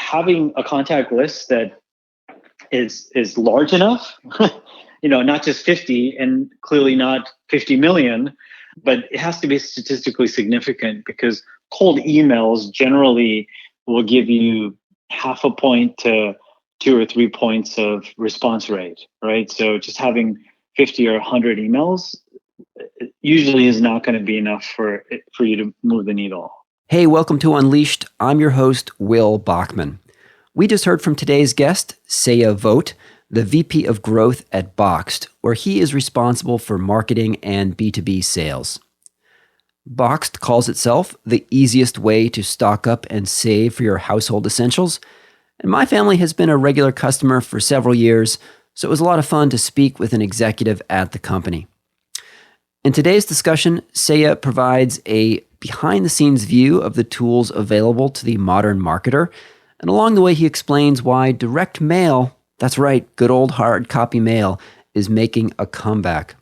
having a contact list that is large enough, not just 50 and clearly not 50 million, but it has to be statistically significant because cold emails generally will give you half a point to 2 or 3 points of response rate, right? So just having 50 or 100 emails usually is not going to be enough for you to move the needle. Hey, welcome to Unleashed. I'm your host, Will Bachman. We just heard from today's guest, Saya Vogt, the VP of Growth at Boxed, where he is responsible for marketing and B2B sales. Boxed calls itself the easiest way to stock up and save for your household essentials. And my family has been a regular customer for several years, so it was a lot of fun to speak with an executive at the company. In today's discussion, Saya provides a behind-the-scenes view of the tools available to the modern marketer, and along the way he explains why direct mail, that's right, good old hard copy mail, is making a comeback.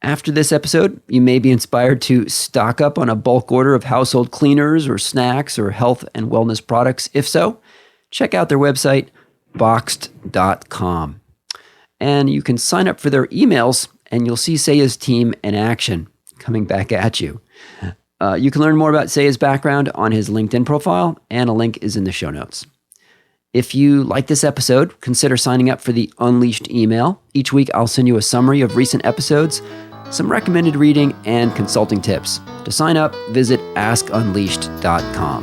After this episode, you may be inspired to stock up on a bulk order of household cleaners or snacks or health and wellness products. If so, check out their website, boxed.com. And you can sign up for their emails, and you'll see Saya's team in action coming back at you. You can learn more about Saya's background on his LinkedIn profile, and a link is in the show notes. If you like this episode, consider signing up for the Unleashed email. Each week, I'll send you a summary of recent episodes, some recommended reading, and consulting tips. To sign up, visit askunleashed.com.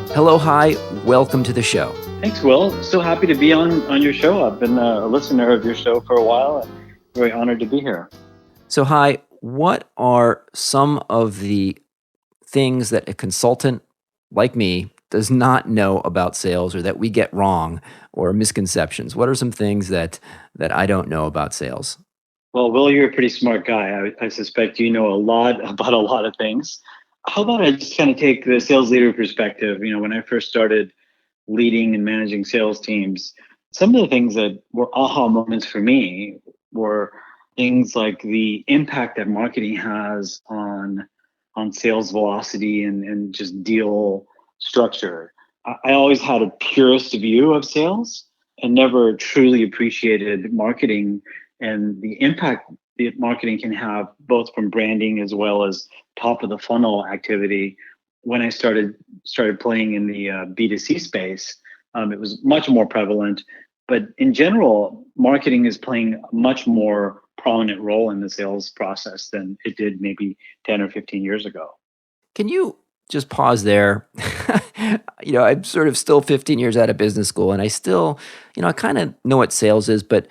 Hello, hi, welcome to the show. Thanks, Will. So happy to be on your show. I've been a listener of your show for a while, and very honored to be here. So, hi, what are some of the things that a consultant like me does not know about sales, or that we get wrong, or misconceptions? What are some things that I don't know about sales? Well, Will, you're a pretty smart guy. I suspect you know a lot about a lot of things. How about I just kind of take the sales leader perspective? When I first started leading and managing sales teams, some of the things that were aha moments for me were things like the impact that marketing has on sales velocity and just deal structure. I always had a purist view of sales and never truly appreciated marketing and the impact that marketing can have both from branding as well as top of the funnel activity. When I started playing in the B2C space, it was much more prevalent. But in general, marketing is playing a much more prominent role in the sales process than it did maybe 10 or 15 years ago. Can you just pause there? I'm sort of still 15 years out of business school, and I still, I kind of know what sales is, but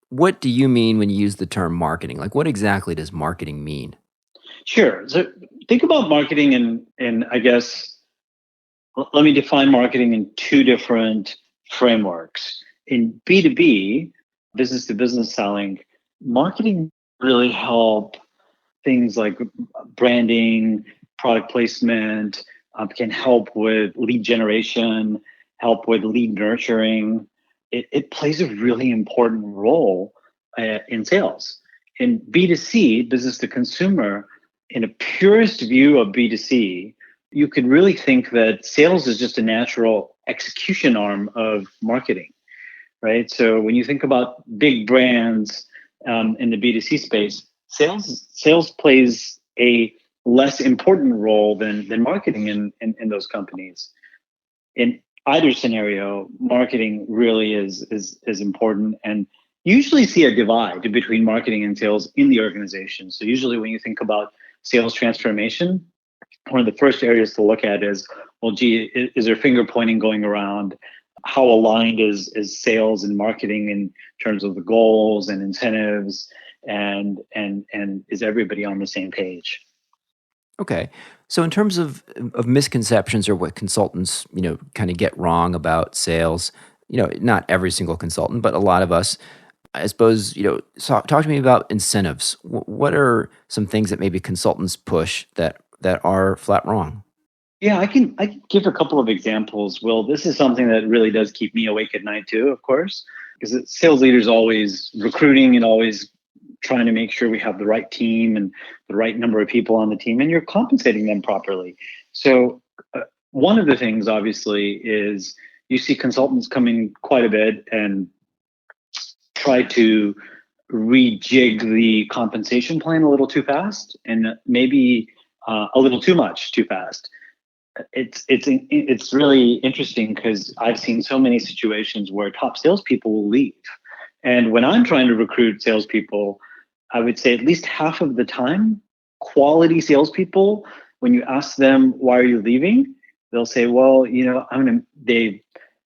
what do you mean when you use the term marketing? Like, what exactly does marketing mean? Sure. So think about marketing and I guess, let me define marketing in two different frameworks. In B2B, business to business selling, marketing really help things like branding, product placement, can help with lead generation, help with lead nurturing. It plays a really important role in sales. In B2C, business to consumer, in a purest view of B2C, you could really think that sales is just a natural execution arm of marketing, right? So when you think about big brands in the B2C space, sales plays a less important role than marketing in those companies. In either scenario, marketing really is important, and usually see a divide between marketing and sales in the organization. So usually when you think about sales transformation, one of the first areas to look at is, well, gee, is there finger pointing going around? How aligned is sales and marketing in terms of the goals and incentives, and is everybody on the same page? Okay. So in terms of misconceptions, or what consultants, kind of get wrong about sales, not every single consultant, but a lot of us, I suppose, talk to me about incentives. What are some things that maybe consultants push that are flat wrong? Yeah, I can give a couple of examples. Will, this is something that really does keep me awake at night too, of course, because sales leaders always recruiting and always trying to make sure we have the right team and the right number of people on the team, and you're compensating them properly. So one of the things, obviously, is you see consultants come in quite a bit and try to rejig the compensation plan a little too fast, and maybe a little too much too fast. It's really interesting because I've seen so many situations where top salespeople will leave, and when I'm trying to recruit salespeople, I would say at least half of the time, quality salespeople, when you ask them why are you leaving, they'll say, "Well, they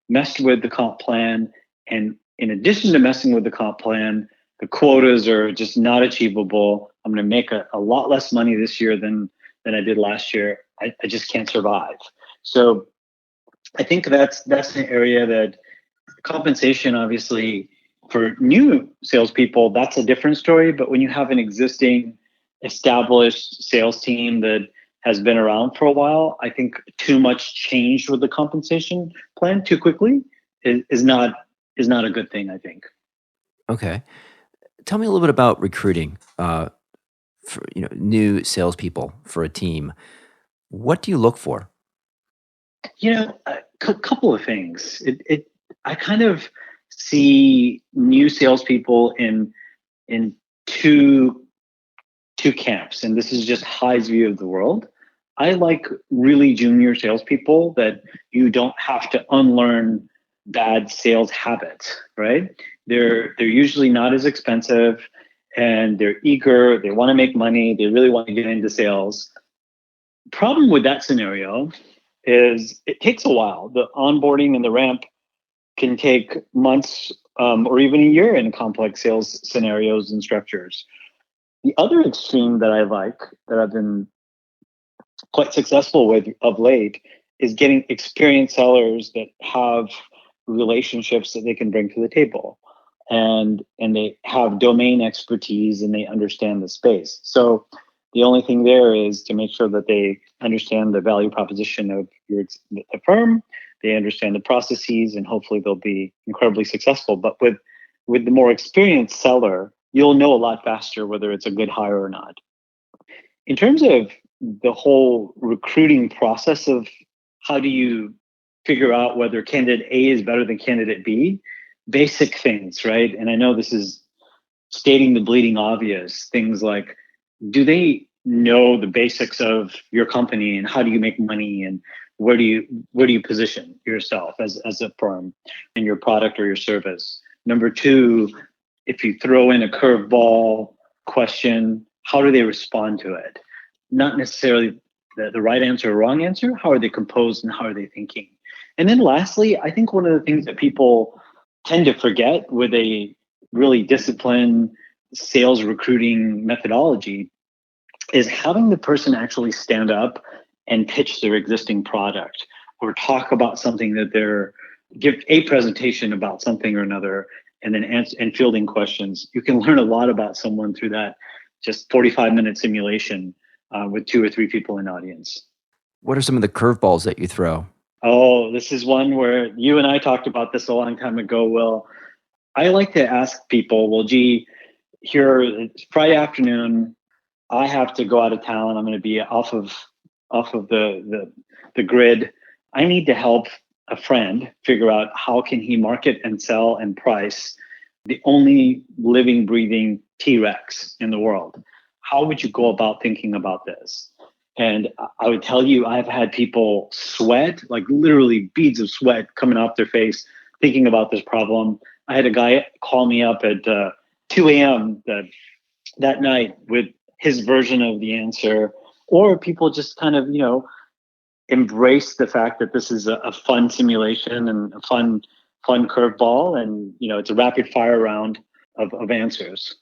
messed with the comp plan, and in addition to messing with the comp plan, the quotas are just not achievable. I'm going to make a lot less money this year than I did last year. I just can't survive." So I think that's an area that compensation, obviously, for new salespeople, that's a different story. But when you have an existing established sales team that has been around for a while, I think too much change with the compensation plan too quickly is not a good thing, I think. Okay. Tell me a little bit about recruiting for new salespeople for a team. What do you look for? A couple of things. I kind of see new salespeople in two camps, and this is just High's view of the world. I like really junior salespeople that you don't have to unlearn bad sales habits, right? They're usually not as expensive, and they're eager. They want to make money. They really want to get into sales. Problem with that scenario is it takes a while. The onboarding and the ramp can take months, or even a year in complex sales scenarios and structures. The other extreme that I like, that I've been quite successful with of late, is getting experienced sellers that have relationships that they can bring to the table, and they have domain expertise and they understand the space. So the only thing there is to make sure that they understand the value proposition of the firm, they understand the processes, and hopefully they'll be incredibly successful. But with the more experienced seller, you'll know a lot faster whether it's a good hire or not. In terms of the whole recruiting process of how do you figure out whether candidate A is better than candidate B, basic things, right? And I know this is stating the bleeding obvious, things like, do they know the basics of your company and how do you make money, and where do you position yourself as a firm and your product or your service? Number two, if you throw in a curveball question, how do they respond to it? Not necessarily the right answer or wrong answer. How are they composed and how are they thinking? And then lastly, I think one of the things that people tend to forget with a really disciplined sales recruiting methodology is having the person actually stand up and pitch their existing product, or talk about something that give a presentation about something or another, and then answer and fielding questions. You can learn a lot about someone through that just 45-minute simulation with 2 or 3 people in audience. What are some of the curveballs that you throw? Oh, this is one where you and I talked about this a long time ago, Will. I like to ask people, well, gee, here it's Friday afternoon. I have to go out of town. I'm going to be off of the grid. I need to help a friend figure out how can he market and sell and price the only living, breathing T-Rex in the world. How would you go about thinking about this? And I would tell you, I've had people sweat, like literally beads of sweat coming off their face, thinking about this problem. I had a guy call me up at 2 a.m. that night with his version of the answer, or people just kind of, embrace the fact that this is a fun simulation and a fun curveball, and it's a rapid fire round of answers.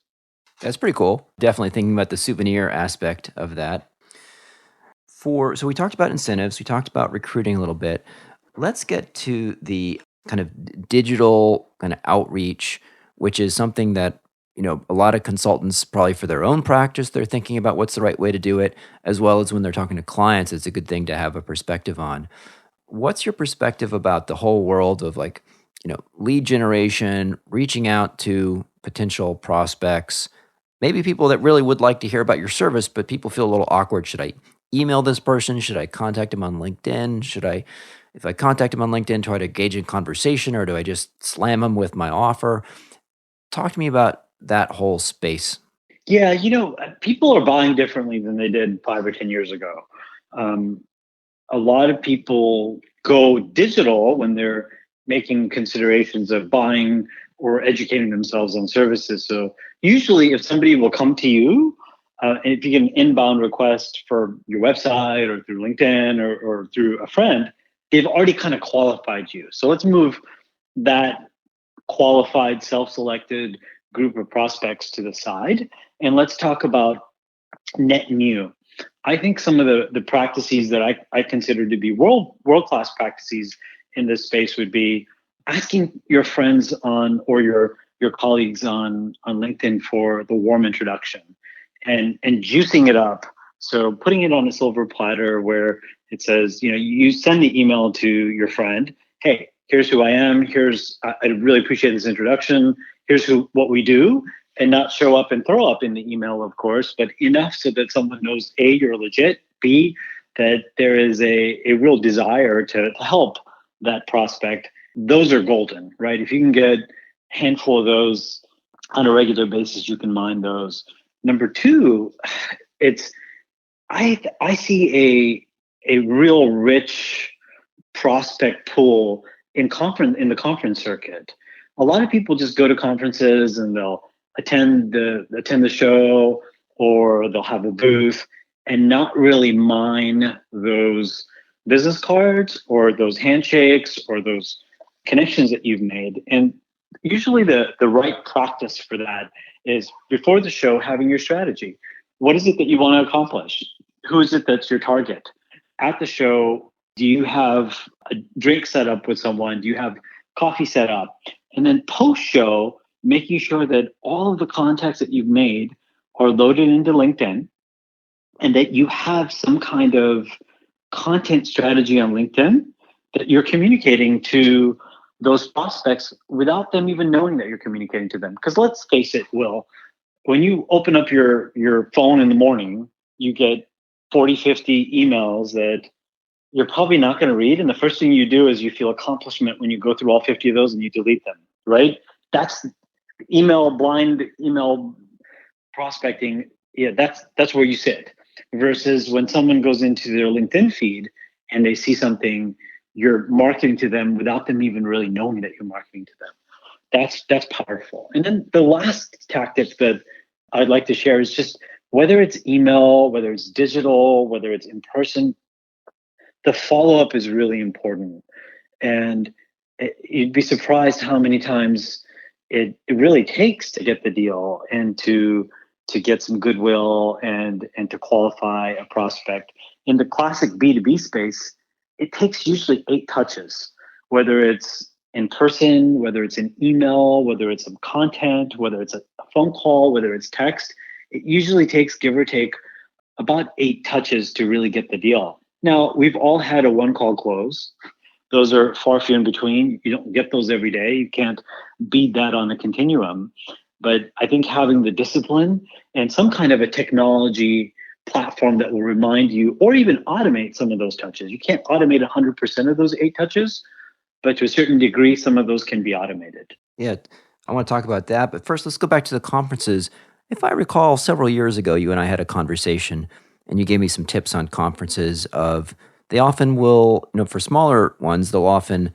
That's pretty cool. Definitely thinking about the souvenir aspect of that. So we talked about incentives, we talked about recruiting a little bit. Let's get to the kind of digital kind of outreach, which is something that a lot of consultants probably for their own practice, they're thinking about what's the right way to do it, as well as when they're talking to clients, it's a good thing to have a perspective on. What's your perspective about the whole world of lead generation, reaching out to potential prospects, maybe people that really would like to hear about your service, but people feel a little awkward. Should I email this person? Should I contact him on LinkedIn? If I contact him on LinkedIn, try to engage in conversation, or do I just slam him with my offer? Talk to me about that whole space. Yeah, people are buying differently than they did 5 or 10 years ago. Um, a lot of people go digital when they're making considerations of buying or educating themselves on services. So usually, if somebody will come to you, and if you get an inbound request for your website or through LinkedIn or through a friend, they've already kind of qualified you. So let's move that qualified, self-selected group of prospects to the side, and let's talk about net new. I think some of the practices that I consider to be world class practices in this space would be asking your friends on or your colleagues on LinkedIn for the warm introduction and juicing it up. So putting it on a silver platter where it says, you send the email to your friend, hey, here's who I am. I really appreciate this introduction. Here's what we do, and not show up and throw up in the email, of course, but enough so that someone knows A, you're legit, B, that there is a real desire to help that prospect. Those are golden, right? If you can get a handful of those on a regular basis, you can mine those. Number two, it's I see a real rich prospect pool in the conference circuit. A lot of people just go to conferences and they'll attend the show, or they'll have a booth and not really mine those business cards or those handshakes or those connections that you've made. And usually the right practice for that is before the show having your strategy. What is it that you want to accomplish? Who is it that's your target? At the show, do you have a drink set up with someone? Do you have coffee set up? And then post show, making sure that all of the contacts that you've made are loaded into LinkedIn, and that you have some kind of content strategy on LinkedIn that you're communicating to those prospects without them even knowing that you're communicating to them. Because let's face it, Will, when you open up your phone in the morning, you get 40, 50 emails that you're probably not going to read. And the first thing you do is you feel accomplishment when you go through all 50 of those and you delete them, right? That's blind email prospecting. Yeah, that's where you sit. Versus when someone goes into their LinkedIn feed and they see something, you're marketing to them without them even really knowing that you're marketing to them. That's powerful. And then the last tactic that I'd like to share is just whether it's email, whether it's digital, whether it's in person, the follow-up is really important. And you'd be surprised how many times it really takes to get the deal and to get some goodwill and to qualify a prospect. In the classic B2B space, it takes usually 8 touches, whether it's in person, whether it's an email, whether it's some content, whether it's a phone call, whether it's text. It usually takes, give or take, about 8 touches to really get the deal. Now, we've all had a one-call close. Those are far few in between. You don't get those every day. You can't beat that on a continuum. But I think having the discipline and some kind of a technology platform that will remind you or even automate some of those touches. You can't automate 100% of those 8 touches, but to a certain degree, some of those can be automated. Yeah, I want to talk about that. But first, let's go back to the conferences. If I recall, several years ago, you and I had a conversation and you gave me some tips on conferences they often will, for smaller ones, they'll often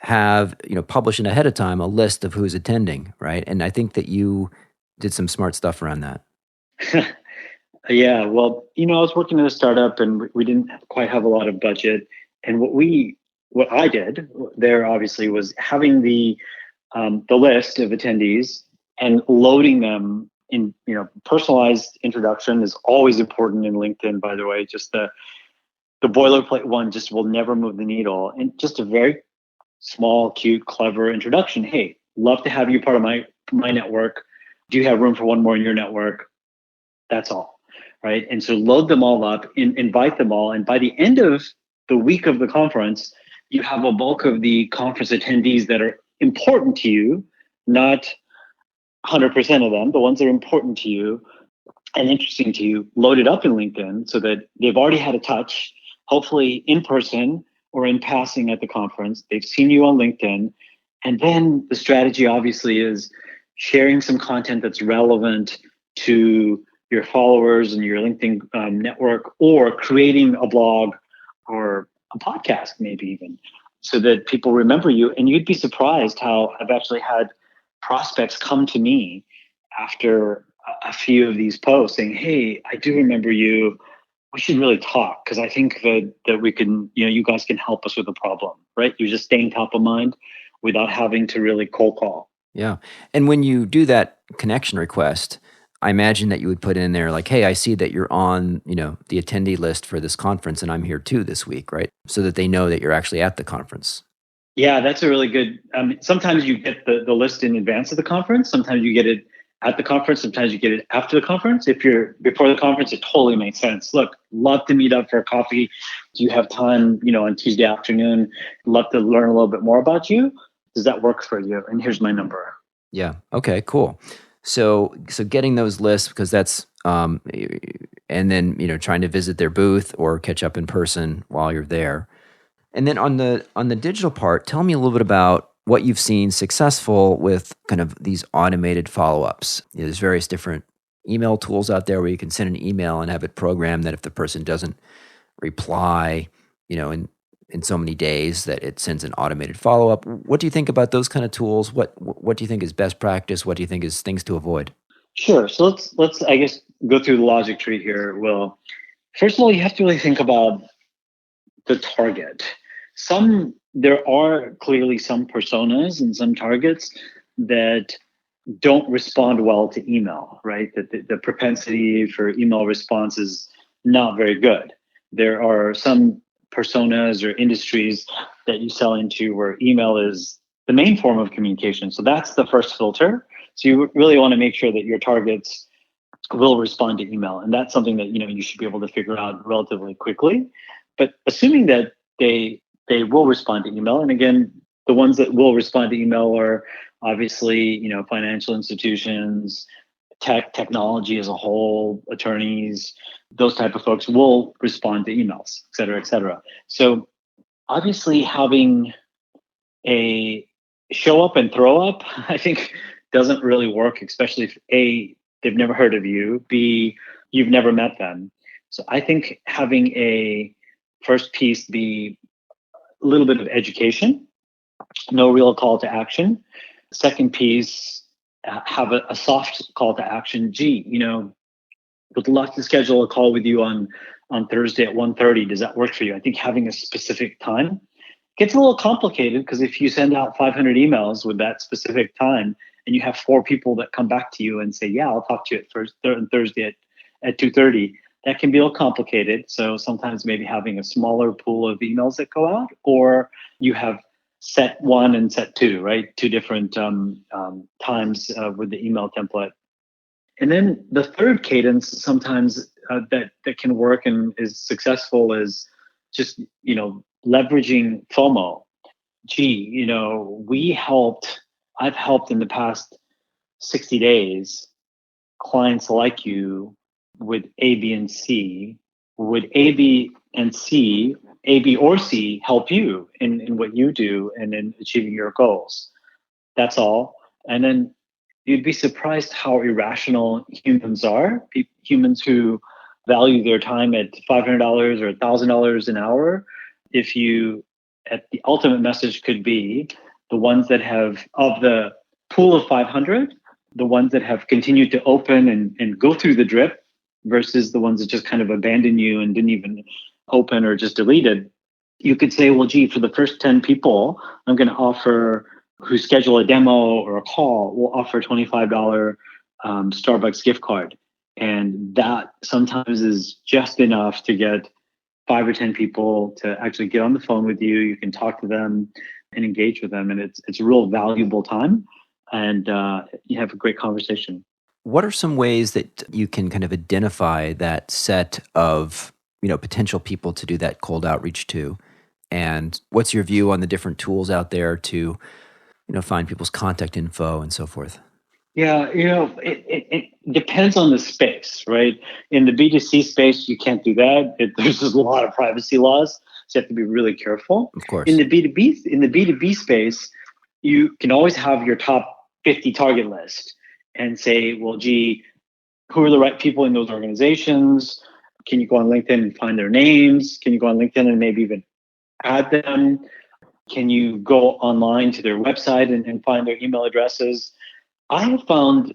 have, publishing ahead of time a list of who's attending, right? And I think that you did some smart stuff around that. Yeah, well, I was working in a startup and we didn't quite have a lot of budget. And what I did there obviously was having the list of attendees and loading them in, personalized introduction is always important in LinkedIn, by the way. Just the boilerplate one just will never move the needle. And just a very small, cute, clever introduction. Hey, love to have you part of my network. Do you have room for one more in your network? That's all, right? And so load them all up, invite them all. And by the end of the week of the conference, you have a bulk of the conference attendees that are important to you, not 100% of them, the ones that are important to you. and interesting to you, load it up in LinkedIn so that they've already had a touch, hopefully in person or in passing at the conference. They've seen you on LinkedIn. And then the strategy obviously is sharing some content that's relevant to your followers and your LinkedIn network, or creating a blog or a podcast, maybe even, so that people remember you. And you'd be surprised how I've actually had prospects come to me after a few of these posts saying, "Hey, I do remember you. We should really talk because I think that we can, you guys can help us with the problem." Right? You're just staying top of mind without having to really cold call. Yeah. And when you do that connection request, I imagine that you would put in there like, "Hey, I see that you're on, the attendee list for this conference and I'm here too this week," right? So that they know that you're actually at the conference. Yeah, that's a really good. Sometimes you get the list in advance of the conference. Sometimes you get it at the conference. Sometimes you get it after the conference. If you're before the conference, it totally makes sense. Look, love to meet up for a coffee. Do you have time, on Tuesday afternoon? Love to learn a little bit more about you. Does that work for you? And here's my number. Yeah. Okay, cool. So getting those lists, because that's and then trying to visit their booth or catch up in person while you're there. And then on the digital part, tell me a little bit about what you've seen successful with kind of these automated follow-ups. There's various different email tools out there where you can send an email and have it programmed that if the person doesn't reply, in so many days, that it sends an automated follow-up. What do you think about those kind of tools? What do you think is best practice? What do you think is things to avoid? Sure. So let's I guess go through the logic tree here. Will, first of all, you have to really think about the target. There are clearly some personas and some targets that don't respond well to email, right? That the propensity for email response is not very good. There are some personas or industries that you sell into where email is the main form of communication. So that's the first filter. So you really want to make sure that your targets will respond to email, and that's something that you should be able to figure out relatively quickly. But assuming that they will respond to email, and again, the ones that will respond to email are obviously financial institutions, technology as a whole, attorneys, those type of folks will respond to emails, et cetera, et cetera. So obviously having a show up and throw up, I think doesn't really work, especially if A, they've never heard of you, B, you've never met them. So I think having a first piece be a little bit of education, no real call to action. Second piece, have a soft call to action. Gee, would love to schedule a call with you on Thursday at 1:30. Does that work for you? I think having a specific time gets a little complicated, because if you send out 500 emails with that specific time and you have 4 people that come back to you and say, "Yeah, I'll talk to you at Thursday at 2:30, that can be a little complicated. So sometimes maybe having a smaller pool of emails that go out, or you have set 1 and set 2, right? 2 different times with the email template. And then the third cadence sometimes that can work and is successful is just leveraging FOMO. Gee, I've helped in the past 60 days clients like you with A, B, and C. Would A, B, and C, A, B, or C help you in what you do and in achieving your goals? That's all. And then you'd be surprised how irrational humans are. Humans who value their time at $500 or $1,000 an hour. If you, at the ultimate message could be the ones that have, of the pool of 500, the ones that have continued to open and go through the drip versus the ones that just kind of abandon you and didn't even open or just deleted. You could say, well, gee, for the first 10 people, I'm going to offer, who schedule a demo or a call, we'll offer a $25 Starbucks gift card. And that sometimes is just enough to get 5 or 10 people to actually get on the phone with you. You can talk to them and engage with them. And it's a real valuable time. And you have a great conversation. What are some ways that you can kind of identify that set of potential people to do that cold outreach to? And what's your view on the different tools out there to find people's contact info and so forth? Yeah, depends on the space, right? In the B2C space, you can't do that. There's just a lot of privacy laws, so you have to be really careful. Of course. In the B2B space, you can always have your top 50 target list and say, well, gee, who are the right people in those organizations? Can you go on LinkedIn and find their names? Can you go on LinkedIn and maybe even add them? Can you go online to their website and find their email addresses? I have found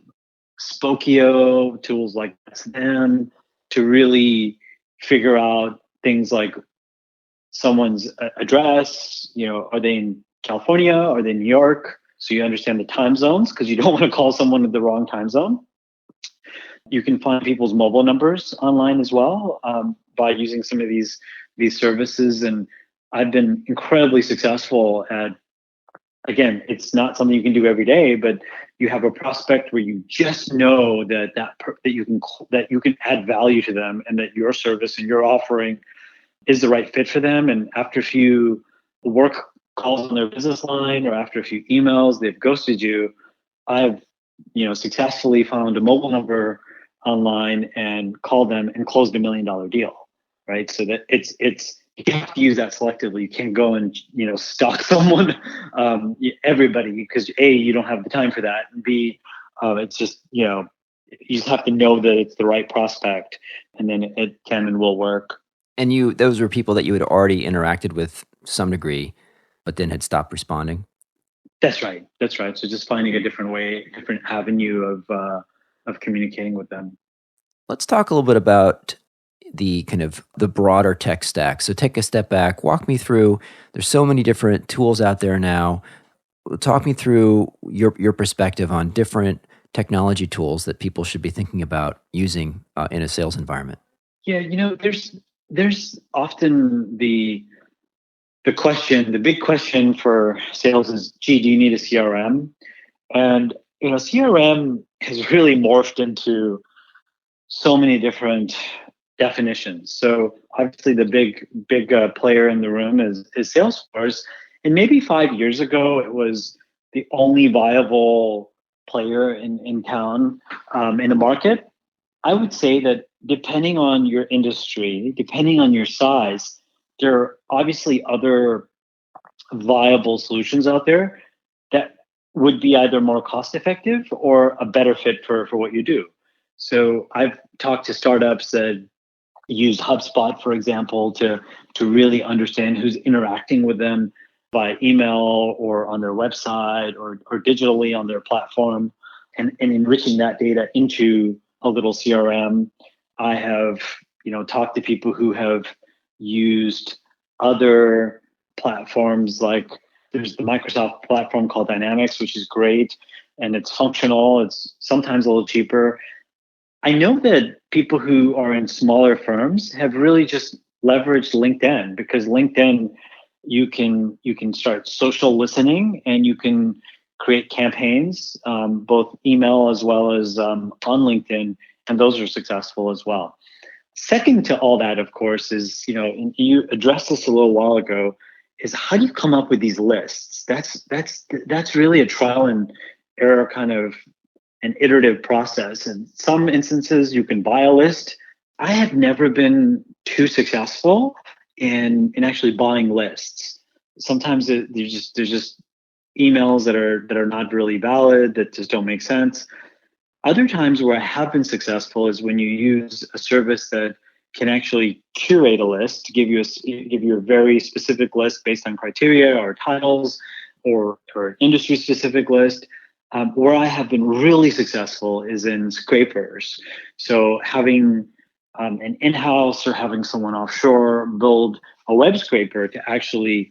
Spokio, tools like them, to really figure out things like someone's address. Are they in California? Are they in New York? So you understand the time zones, because you don't want to call someone in the wrong time zone. You can find people's mobile numbers online as well, by using some of these services. And I've been incredibly successful at, again, it's not something you can do every day, but you have a prospect where you just know that you can add value to them, and that your service and your offering is the right fit for them. And after a few work calls on their business line, or after a few emails, they've ghosted you. I've successfully found a mobile number online and called them and closed $1 million deal, right? So that it's you have to use that selectively. You can't go and stalk someone, everybody, because A, you don't have the time for that, and B, it's just you just have to know that it's the right prospect, and then it can and will work. And those were people that you had already interacted with some degree, but then had stopped responding? That's right. So just finding a different way, different avenue of communicating with them. Let's talk a little bit about the kind of the broader tech stack. So take a step back, walk me through, there's so many different tools out there now. Talk me through your perspective on different technology tools that people should be thinking about using in a sales environment. Yeah, there's often the big question for sales is, gee, do you need a CRM? And CRM has really morphed into so many different definitions. So obviously the big player in the room is Salesforce. And maybe 5 years ago, it was the only viable player in town, in the market. I would say that depending on your industry, depending on your size, there are obviously other viable solutions out there that would be either more cost effective or a better fit for what you do. So I've talked to startups that use HubSpot, for example, to really understand who's interacting with them by email or on their website or digitally on their platform, and enriching that data into a little CRM. I have talked to people who have used other platforms, like there's the Microsoft platform called Dynamics, which is great, and it's functional. It's sometimes a little cheaper. I know that people who are in smaller firms have really just leveraged LinkedIn, because LinkedIn, you can start social listening, and you can create campaigns, both email as well as on LinkedIn, and those are successful as well. Second to all that, of course, is, and you addressed this a little while ago, is how do you come up with these lists? That's really a trial and error kind of an iterative process. In some instances, you can buy a list. I have never been too successful in actually buying lists. Sometimes there's just emails that are not really valid, that just don't make sense. Other times where I have been successful is when you use a service that can actually curate a list, give you a very specific list based on criteria or titles, or industry specific list. Where I have been really successful is in scrapers. So having an in-house or having someone offshore build a web scraper to actually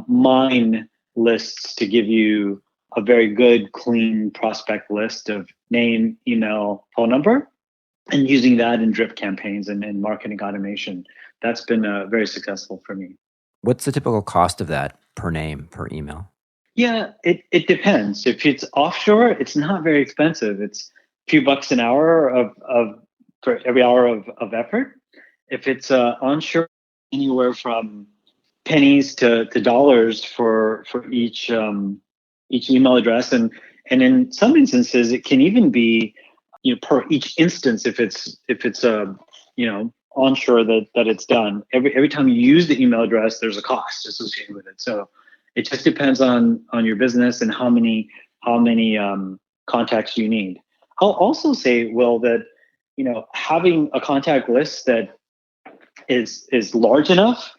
mine lists to give you a very good, clean prospect list of name, email, phone number, and using that in drip campaigns and in marketing automation. That's been very successful for me. What's the typical cost of that per name, per email? Yeah, it depends. If it's offshore, it's not very expensive. It's a few bucks an hour for every hour of effort. If it's onshore, anywhere from pennies to dollars for each email address, and in some instances, it can even be per each instance, if it's onshore that it's done, every time you use the email address, there's a cost associated with it. So it just depends on your business and how many contacts you need. I'll also say, Will, that having a contact list that is large enough,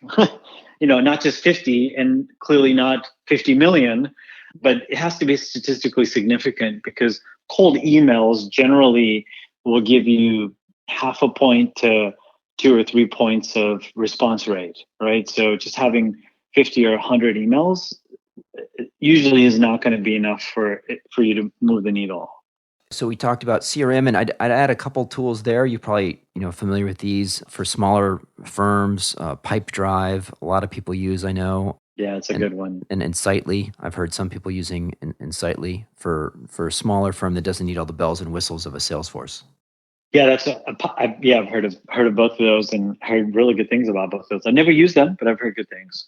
not just 50 and clearly not 50 million, but it has to be statistically significant, because cold emails generally will give you half a point to 2 or 3 points of response rate, right? So just having 50 or 100 emails usually is not going to be enough for you to move the needle. So we talked about CRM, and I'd add a couple tools there. You're probably familiar with these for smaller firms. Pipedrive, a lot of people use, I know. Yeah, it's a good one. And Insightly, I've heard some people using Insightly for a smaller firm that doesn't need all the bells and whistles of a Salesforce. Yeah, I've heard of both of those and heard really good things about both of those. I've never used them, but I've heard good things.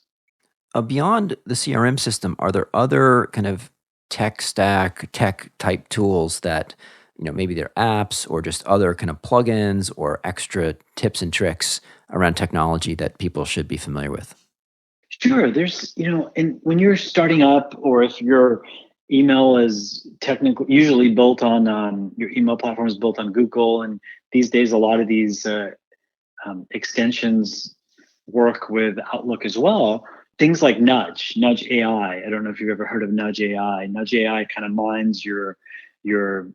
Beyond the CRM system, are there other kind of tech type tools that, maybe they're apps or just other kind of plugins or extra tips and tricks around technology that people should be familiar with? Sure. There's, and when you're starting up, or if your email is technically usually built on your email platform is built on Google, and these days a lot of these extensions work with Outlook as well. Things like Nudge AI. I don't know if you've ever heard of Nudge AI. Nudge AI kind of mines your and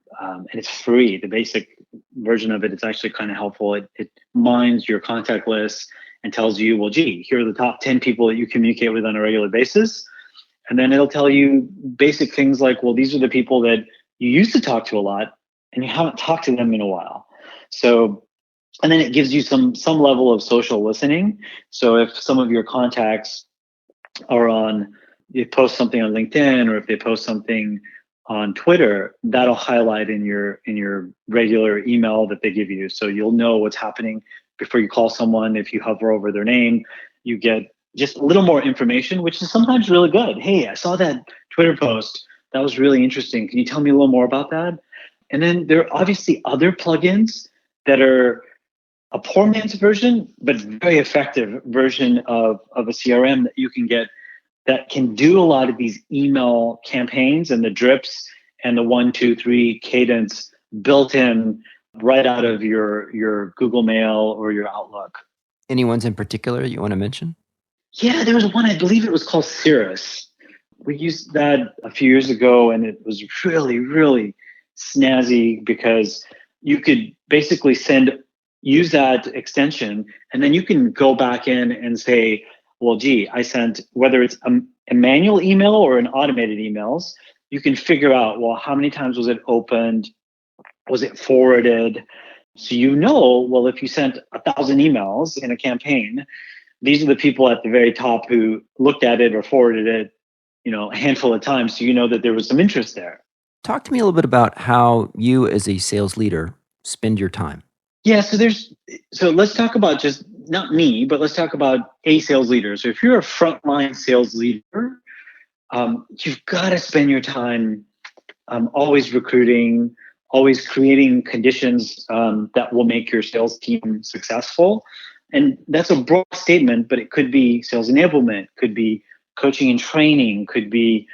it's free. The basic version of it, it's actually kind of helpful. It mines your contact list and tells you, well, gee, here are the top 10 people that you communicate with on a regular basis. And then it'll tell you basic things like, well, these are the people that you used to talk to a lot and you haven't talked to them in a while. So, and then it gives you some level of social listening. So if some of your contacts you post something on LinkedIn, or if they post something on Twitter, that'll highlight in your regular email that they give you. So you'll know what's happening before you call someone. If you hover over their name, you get just a little more information, which is sometimes really good. Hey, I saw that Twitter post. That was really interesting. Can you tell me a little more about that? And then there are obviously other plugins that are a poor man's version, but very effective version of a CRM that you can get that can do a lot of these email campaigns and the drips and the 1, 2, 3 cadence built in right out of your Google Mail or your Outlook. Any ones in particular you want to mention? Yeah, there was one, I believe it was called Cirrus. We used that a few years ago, and it was really, really snazzy, because you could basically use that extension, and then you can go back in and say, well, gee, I sent, whether it's a manual email or an automated emails, you can figure out, well, how many times was it opened? Was it forwarded? So well, if you sent 1,000 emails in a campaign, these are the people at the very top who looked at it or forwarded it, a handful of times. So you know that there was some interest there. Talk to me a little bit about how you as a sales leader spend your time. Yeah, so let's talk about just not me, but let's talk about a sales leader. So if you're a frontline sales leader, you've got to spend your time always recruiting, always creating conditions that will make your sales team successful. And that's a broad statement, but it could be sales enablement, could be coaching and training, could be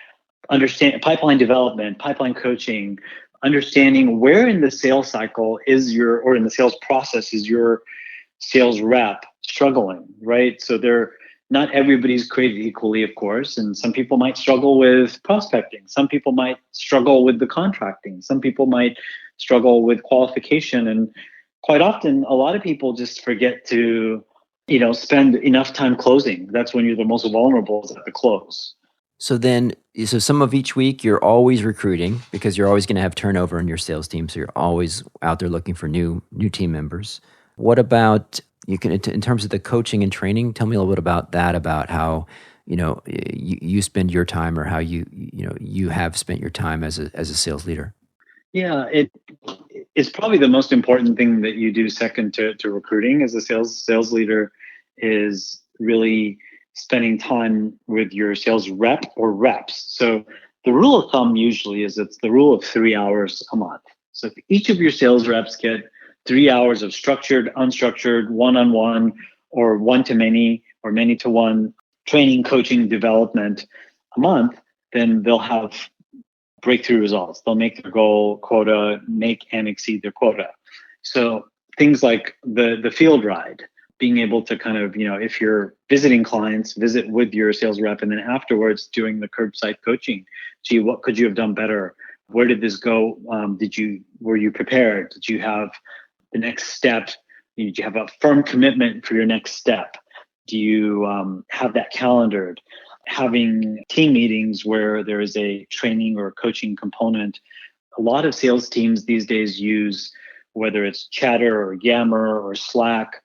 pipeline development, pipeline coaching, understanding where in the sales cycle or in the sales process is your sales rep struggling, right? So not everybody's created equally, of course, and some people might struggle with prospecting. Some people might struggle with the contracting. Some people might struggle with qualification. And quite often, a lot of people just forget to, spend enough time closing. That's when you're the most vulnerable, is at the close. So some of each week you're always recruiting, because you're always going to have turnover in your sales team. So you're always out there looking for new team members. What about in terms of the coaching and training? Tell me a little bit about that, about how you spend your time, or how you have spent your time as a sales leader. Yeah, it's probably the most important thing that you do second to recruiting as a sales leader, is really spending time with your sales rep or reps. So the rule of thumb usually is it's the rule of 3 hours a month. So if each of your sales reps get 3 hours of structured, unstructured, one-on-one, or one-to-many, or many-to-one training, coaching, development a month, then they'll have breakthrough results. They'll make their goal quota, make and exceed their quota. So things like the field ride, being able to kind of, if you're visiting clients, visit with your sales rep, and then afterwards doing the curbside coaching. Gee, what could you have done better? Where did this go? Were you prepared? Did you have the next step? Did you have a firm commitment for your next step? Do you have that calendared? Having team meetings where there is a training or coaching component. A lot of sales teams these days use, whether it's Chatter or Yammer or Slack,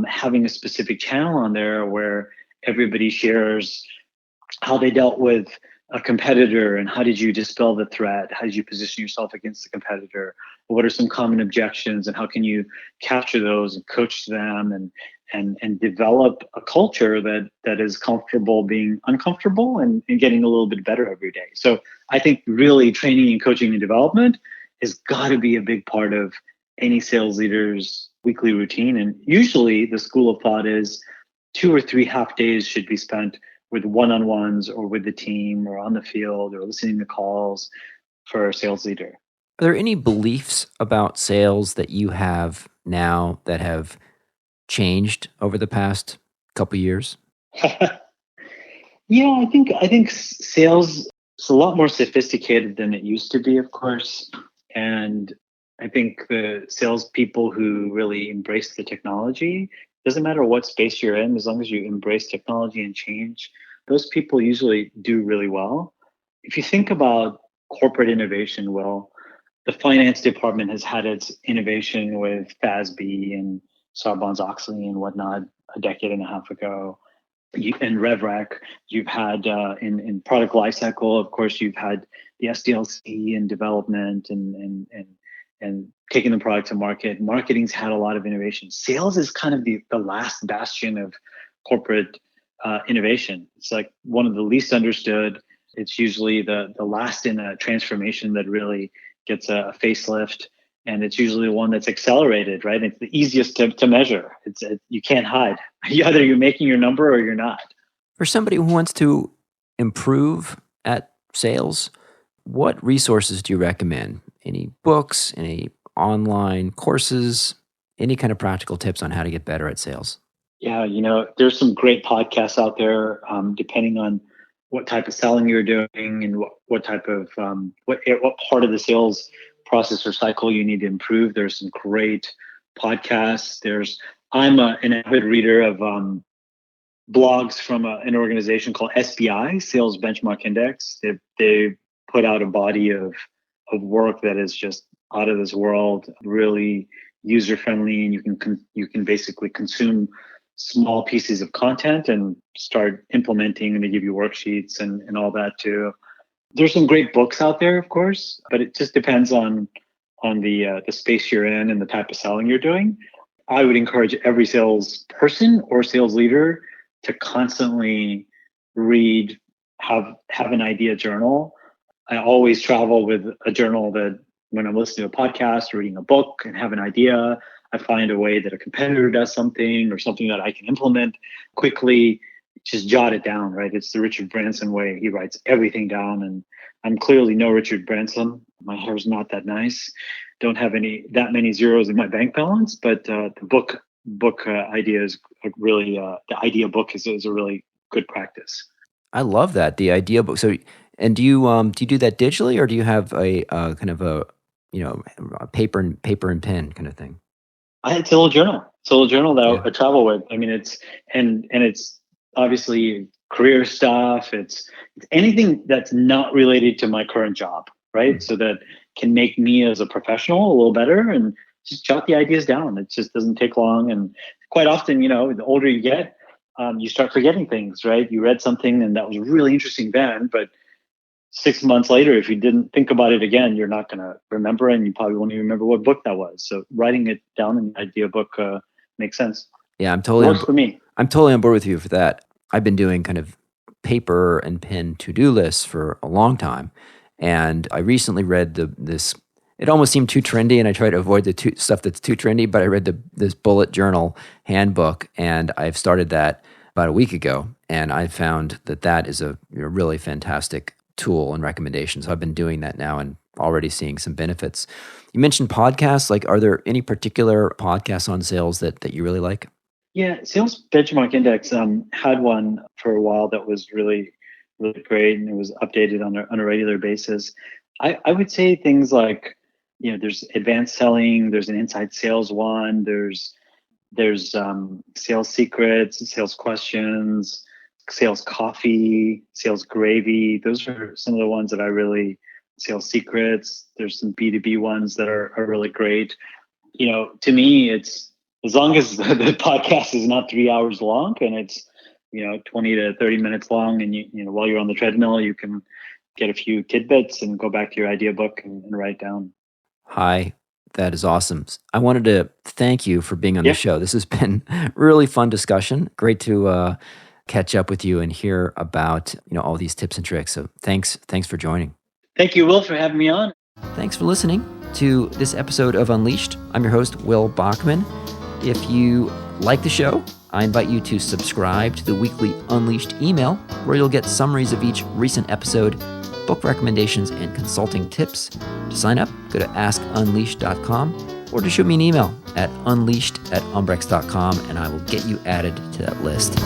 having a specific channel on there where everybody shares how they dealt with a competitor and how did you dispel the threat? How did you position yourself against the competitor? What are some common objections and how can you capture those and coach them and develop a culture that is comfortable being uncomfortable and getting a little bit better every day. So I think really training and coaching and development has got to be a big part of any sales leader's weekly routine. And usually the school of thought is 2 or 3 half days should be spent with one-on-ones or with the team or on the field or listening to calls for a sales leader. Are there any beliefs about sales that you have now that have changed over the past couple years? Yeah, I think sales is a lot more sophisticated than it used to be, of course. And I think the salespeople who really embrace the technology, doesn't matter what space you're in, as long as you embrace technology and change, those people usually do really well. If you think about corporate innovation, the finance department has had its innovation with FASB and Sarbanes-Oxley and whatnot a decade and a half ago. In RevRec, you've had in product lifecycle, of course, you've had the SDLC and development and taking the product to market. Marketing's had a lot of innovation. Sales is kind of the last bastion of corporate innovation. It's like one of the least understood. It's usually the last in a transformation that really gets a facelift. And it's usually the one that's accelerated, right? It's the easiest to measure. You can't hide. Either you're making your number or you're not. For somebody who wants to improve at sales, what resources do you recommend? Any books, any online courses, any kind of practical tips on how to get better at sales? Yeah, there's some great podcasts out there, depending on what type of selling you're doing and what type of what part of the sales process or cycle you need to improve. There's some great podcasts. I'm an avid reader of blogs from an organization called SBI, Sales Benchmark Index. They put out a body of work that is just out of this world, really user friendly, and you can basically consume small pieces of content and start implementing, and they give you worksheets and all that too. There's some great books out there, of course, but it just depends on the space you're in and the type of selling you're doing. I would encourage every salesperson or sales leader to constantly read, have an idea journal. I always travel with a journal that when I'm listening to a podcast or reading a book and have an idea, I find a way that a competitor does something or something that I can implement quickly. Just jot it down, right? It's the Richard Branson way. He writes everything down, and I'm clearly no Richard Branson. My hair's not that nice. Don't have that many zeros in my bank balance, but the book idea is really the idea book is a really good practice. I love that, the idea book. So, and do you do that digitally, or do you have a kind of a a paper and pen kind of thing? It's a little journal. It's a little journal that I travel with. I mean, it's obviously career stuff. It's anything that's not related to my current job, right? So that can make me as a professional a little better, and just jot the ideas down. It just doesn't take long. And quite often, the older you get, you start forgetting things, right? You read something and that was really interesting then, but 6 months later, if you didn't think about it again, you're not going to remember, and you probably won't even remember what book that was. So writing it down in the idea book makes sense. Yeah, I'm totally works for me. I'm totally on board with you for that. I've been doing kind of paper and pen to-do lists for a long time, and I recently read this it almost seemed too trendy, and I try to avoid the stuff that's too trendy. But I read this bullet journal handbook, and I've started that about a week ago, and I found that is a really fantastic tool and recommendation. So I've been doing that now and already seeing some benefits. You mentioned podcasts. Like, are there any particular podcasts on sales that you really like? Yeah, Sales Benchmark Index had one for a while that was really, really great, and it was updated on a regular basis. I would say things like, there's advanced selling, there's an inside sales one, there's sales secrets, sales questions, sales coffee, sales gravy. Those are some of the ones that I really, sales secrets. There's some B2B ones that are really great. To me, it's as long as the podcast is not 3 hours long and it's 20 to 30 minutes long, and while you're on the treadmill, you can get a few tidbits and go back to your idea book and write down. Hi, that is awesome. I wanted to thank you for being on the Yeah. show. This has been really fun discussion. Great to catch up with you and hear about all these tips and tricks. So thanks for joining. Thank you, Will, for having me on. Thanks for listening to this episode of Unleashed. I'm your host, Will Bachman. If you like the show, I invite you to subscribe to the weekly Unleashed email, where you'll get summaries of each recent episode, book recommendations, and consulting tips. To sign up, go to askunleashed.com or to shoot me an email at unleashed@umbrex.com, and I will get you added to that list.